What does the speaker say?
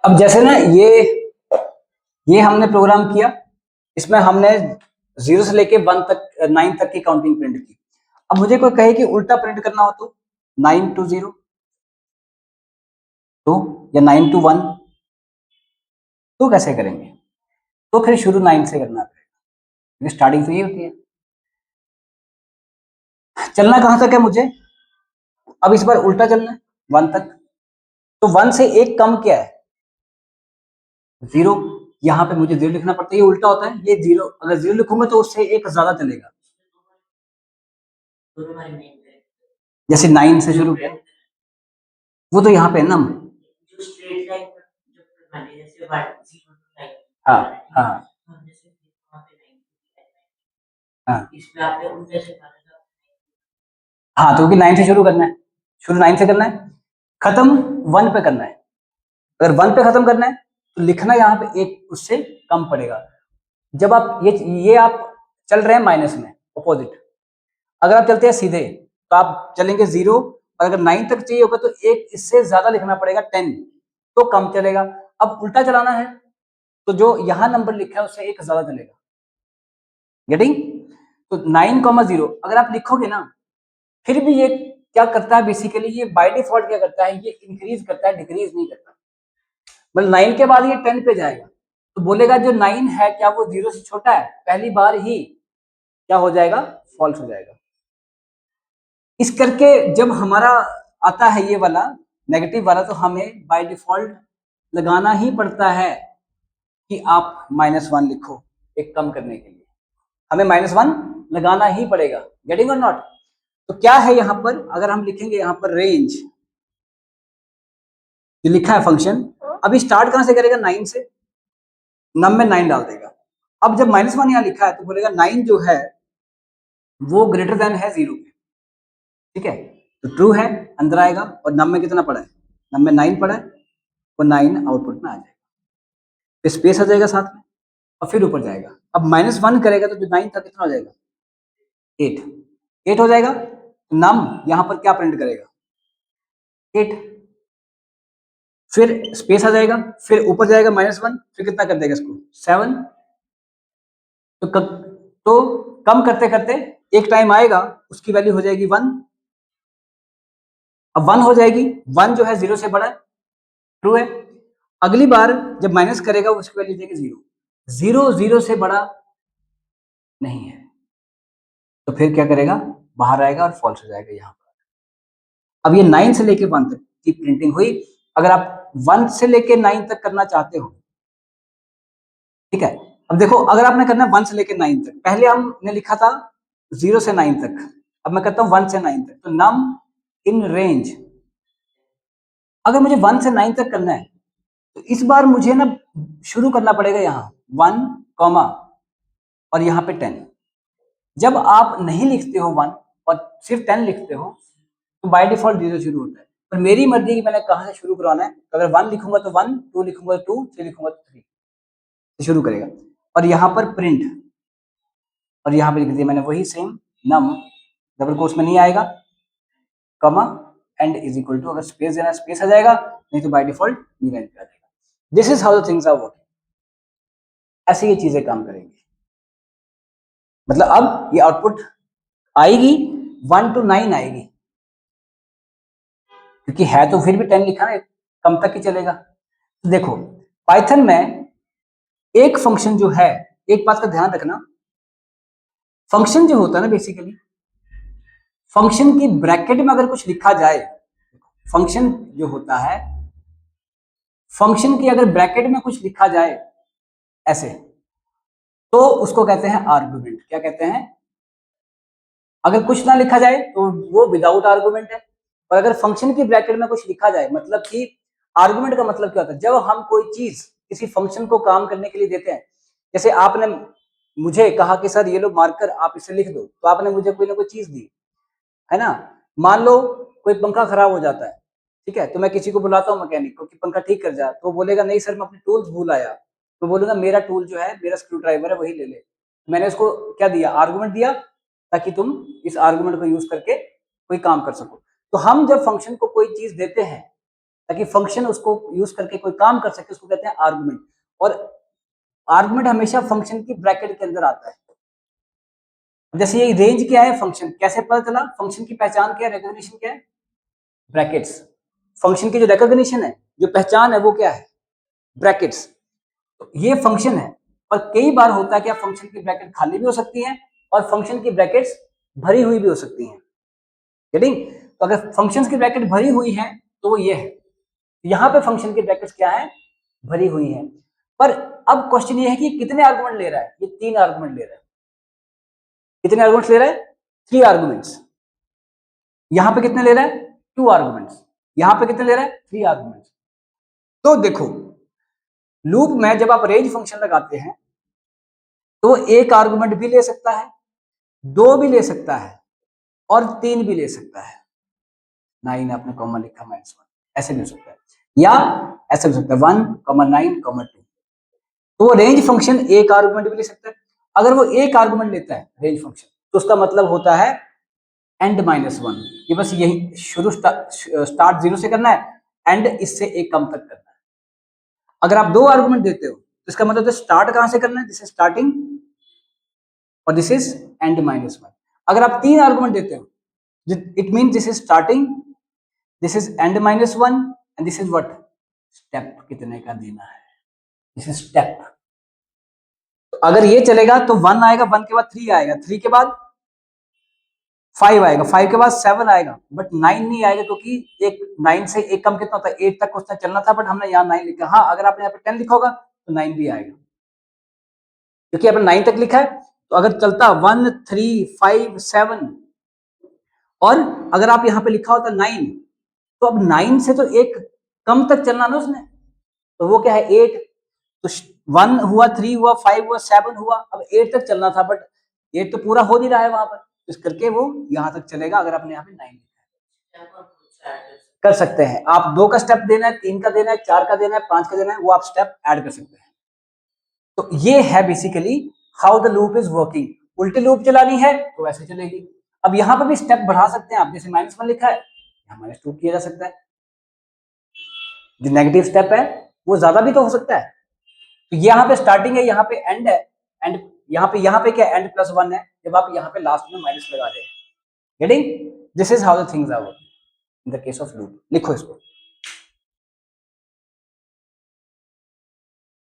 अब जैसे ना ये हमने प्रोग्राम किया, इसमें हमने 0 से लेके 1 तक 9 तक की काउंटिंग प्रिंट की। अब मुझे कोई कहे कि उल्टा प्रिंट करना हो तो 9 to 0 तो, या 9 to 1 तो कैसे करेंगे? तो फिर शुरू 9 से करना पड़ेगा क्योंकि स्टार्टिंग तो ये होती है। चलना कहां तक है मुझे? अब इस बार उल्टा चलना है 1 तक। तो 1 से एक कम क्या है? 0। यहाँ पे मुझे 0 लिखना पड़ता है, ये उल्टा होता है। ये 0, अगर 0 लिखूंगा तो उससे एक ज्यादा चलेगा। जैसे 9 से शुरू किया, वो तो यहाँ पे है ना। हाँ हाँ हाँ हाँ, तो क्योंकि 9 से शुरू करना है, शुरू 9 से करना है, खत्म 1 पे करना है। अगर 1 पे खत्म करना है तो लिखना यहाँ पे एक उससे कम पड़ेगा। जब आप ये आप चल रहे हैं माइनस में, अपोजिट। अगर आप चलते हैं सीधे तो आप चलेंगे 0, और अगर 9 तक चाहिए होगा तो एक इससे ज्यादा लिखना पड़ेगा 10, तो कम चलेगा। अब उल्टा चलाना है तो जो यहाँ नंबर लिखा है उससे एक ज्यादा चलेगा। गेटिंग? तो 9,0 अगर आप लिखोगे ना, फिर भी ये क्या करता है बेसिकली, ये बाय डिफॉल्ट क्या करता है, ये इंक्रीज करता है, डिक्रीज नहीं करता। मतलब 9 के बाद ये 10 पे जाएगा तो बोलेगा जो 9 है क्या वो 0 से छोटा है? पहली बार ही क्या हो जाएगा? फॉल्स हो जाएगा। इस करके जब हमारा आता है ये वाला नेगेटिव वाला, तो हमें बाय डिफॉल्ट लगाना ही पड़ता है कि आप -1 लिखो एक कम करने के लिए। हमें -1 लगाना ही पड़ेगा। गेटिंग और नॉट? तो क्या है यहाँ पर, अगर हम लिखेंगे यहाँ पर रेंज, जो लिखा है फंक्शन, अभी स्टार्ट कहां से करेगा? 9 से। नम में 9 डाल देगा। अब जब -1 यहाँ लिखा है तो बोलेगा 9 जो है वो ग्रेटर देन है 0 के। ठीक है, तो ट्रू है, अंदर आएगा। और नम में कितना पड़ा है? नम में 9 पड़ा है, वो 9 आउटपुट में आ जाएगा। फिर स्पेस आ जाएगा साथ में और फिर ऊपर जाएगा। अब -1 करेगा तो जो 9 था कितना हो जाएगा? 8 हो जाएगा। नम यहां पर क्या प्रिंट करेगा? 8। फिर स्पेस आ जाएगा, फिर ऊपर जाएगा -1, फिर कितना कर देगा इसको? 7। तो तो कम करते करते एक टाइम आएगा उसकी वैल्यू हो जाएगी 1। अब 1 हो जाएगी, 1 जो है 0 से बड़ा है, ट्रू है। अगली बार जब माइनस करेगा उसकी वैल्यू देगी 0। 0 0 से बड़ा नहीं है, तो फिर क्या करेगा? बाहर आएगा और फॉल्स हो जाएगा यहाँ पर। अब ये 9 से लेके 1 तक की प्रिंटिंग हुई। अगर आप 1 से लेके 9 तक करना चाहते हो, ठीक है। अब देखो, अगर आपने करना है 1 से लेके 9 तक, पहले हमने लिखा था 0 से 9 तक, अब मैं करता हूं 1 से 9 तक। तो नम इन रेंज, अगर मुझे 1 से 9 तक करना है तो इस बार मुझे ना शुरू करना पड़ेगा यहाँ 1 कॉमा और यहाँ पे 10। जब आप नहीं लिखते हो 1 और सिर्फ 10 लिखते हो तो बाय डिफॉल्ट 0 शुरू होता है। पर मेरी मर्जी की मैंने कहाँ से शुरू करवाना है। तो अगर 1 लिखूंगा तो 1, 2 लिखूंगा तो 2, 3 लिखूंगा तो 3 से शुरू करेगा। और यहाँ पर प्रिंट, और यहाँ पे लिख दिया मैंने वही सेम नम, डबल कोर्स में नहीं आएगा, कमा एंड इज इक्वल टू, अगर स्पेस देना स्पेस आ जाएगा, नहीं तो बाय डिफॉल्ट न्यू लाइन पे आ जाएगा। This is how the things are working. ऐसे ये चीजें काम करेंगी। मतलब अब ये आउटपुट आएगी 1 to 9 आएगी, क्योंकि है तो फिर भी 10 लिखा है, कम तक ही चलेगा। तो देखो पाइथन में एक फंक्शन जो है, एक बात का ध्यान रखना, फंक्शन जो होता है ना बेसिकली, फंक्शन की ब्रैकेट में अगर कुछ लिखा जाए, फंक्शन जो होता है, फंक्शन की अगर ब्रैकेट में कुछ लिखा जाए ऐसे, तो उसको कहते हैं आर्गुमेंट। क्या कहते हैं? अगर कुछ ना लिखा जाए तो वो विदाउट आर्गुमेंट है। और अगर फंक्शन की ब्रैकेट में कुछ लिखा जाए, मतलब कि आर्गुमेंट का मतलब क्या होता है? जब हम कोई चीज किसी फंक्शन को काम करने के लिए देते हैं, जैसे आपने मुझे कहा कि सर ये लो मार्कर, आप इसे लिख दो, तो आपने मुझे कोई ना कोई चीज दी, है ना। मान लो कोई पंखा खराब हो जाता है, ठीक है, तो मैं किसी को बुलाता हूँ मैकेनिक को कि पंखा ठीक कर जा, तो वो बोलेगा नहीं सर मैं अपने टूल्स भूल आया। तो बोलूंगा मेरा टूल जो है, मेरा स्क्रू ड्राइवर है, वही ले ले। मैंने उसको क्या दिया? आर्गुमेंट दिया, ताकि तुम इस आर्गुमेंट को यूज करके कोई काम कर सको। तो हम जब फंक्शन को कोई चीज देते हैं ताकि फंक्शन उसको यूज करके कोई काम कर सके, उसको कहते हैं आर्गुमेंट। और आर्गुमेंट हमेशा फंक्शन की ब्रैकेट के अंदर आता है। जैसे ये रेंज क्या है, फंक्शन कैसे पता चला, फंक्शन की पहचान क्या है, रिकॉग्निशन क्या है, ब्रैकेट्स। फंक्शन की जो रिकॉग्निशन है, जो पहचान है, वो क्या है, ब्रैकेट्स। तो ये फंक्शन है। और कई बार होता है कि फंक्शन की ब्रैकेट खाली भी हो सकती है और फंक्शन की ब्रैकेट्स भरी हुई भी हो सकती हैं। गेटिंग? तो अगर फंक्शंस की ब्रैकेट भरी हुई है तो वो ये है, यहां पे फंक्शन की ब्रैकेट्स क्या है, भरी हुई है। पर अब क्वेश्चन ये है कि कितने आर्गुमेंट ले रहा है, ये 3 आर्गुमेंट ले रहा है। कितने आर्गुमेंट्स ले रहा है, 3 आर्गुमेंट्स। यहां पे कितने ले रहा है, 2 आर्गुमेंट्स। यहां पे कितने ले रहा है, 3 आर्गुमेंट्स। तो देखो, लूप में जब आप रेंज फंक्शन लगाते हैं तो एक आर्गुमेंट भी ले सकता है, 2 भी ले सकता है और 3 भी ले सकता है। 9 आपने कॉमन लिखा, -1, ऐसे भी हो सकता है, या ऐसे हो सकता है 1, 9, 2। तो वो रेंज फंक्शन एक आर्गुमेंट भी ले सकता है। अगर वो एक आर्गुमेंट लेता है रेंज फंक्शन, तो उसका मतलब होता है एंड -1, कि बस यही शुरू स्टार्ट 0 से करना है, एंड इससे एक कम तक करना है। अगर आप 2 आर्गुमेंट देते हो तो इसका मतलब स्टार्ट कहां से करना है, दिस इज स्टार्टिंग और दिस इज एंड -1। अगर आप 3 आर्गुमेंट देते हो, it mean this is starting, this is and -1 and this is what, step कितने का देना है, दिस इज स्टेप। तो अगर ये चलेगा तो 1 आएगा, 1 के बाद 3 आएगा, 3 के बाद 5 आएगा, 5 के बाद 7 आएगा, बट 9 नहीं आएगा, क्योंकि एक 9 से एक कम कितना होता है, 8 तक क्वेश्चन चलना था, बट हमने यहाँ 9 लिखा। हाँ, अगर आपने यहाँ पे 10 लिखा होगा तो 9 भी आएगा, क्योंकि आपने 9 तक लिखा है। तो अगर चलता 1, 3, 5, 7, और अगर आप यहाँ पे लिखा होता 9, तो अब 9 से तो एक कम तक चलना ना उसने, तो वो क्या है, 8। तो 1 हुआ, 3 हुआ, 5 हुआ, 7 हुआ, अब 8 तक चलना था, बट 8 तो पूरा हो नहीं रहा है वहां पर, इस करके वो यहाँ तक चलेगा। अगर आपने यहाँ पे 9 कर सकते हैं, आप 2 का स्टेप देना है, 3 का देना है, 4 का देना है, 5 का देना है, वो आप स्टेप ऐड कर सकते हैं। तो ये है basically how the loop is working. उल्टी लूप चलानी है तो वैसे चलेगी। अब यहाँ पर भी स्टेप बढ़ा सकते हैं आप, जैसे -1 लिखा है, यहाँ -2 किया जा सकता है। जो नेगेटिव स्टेप है वो ज्यादा भी तो हो सकता है। तो यहाँ पे स्टार्टिंग है, यहाँ पे एंड है, एंड यहाँ पे क्या, एंड +1 है, जब आप यहाँ पे लास्ट में माइनस लगा रहे हैं। Getting? This is how the things are working in the case of loop. लिखो इसको।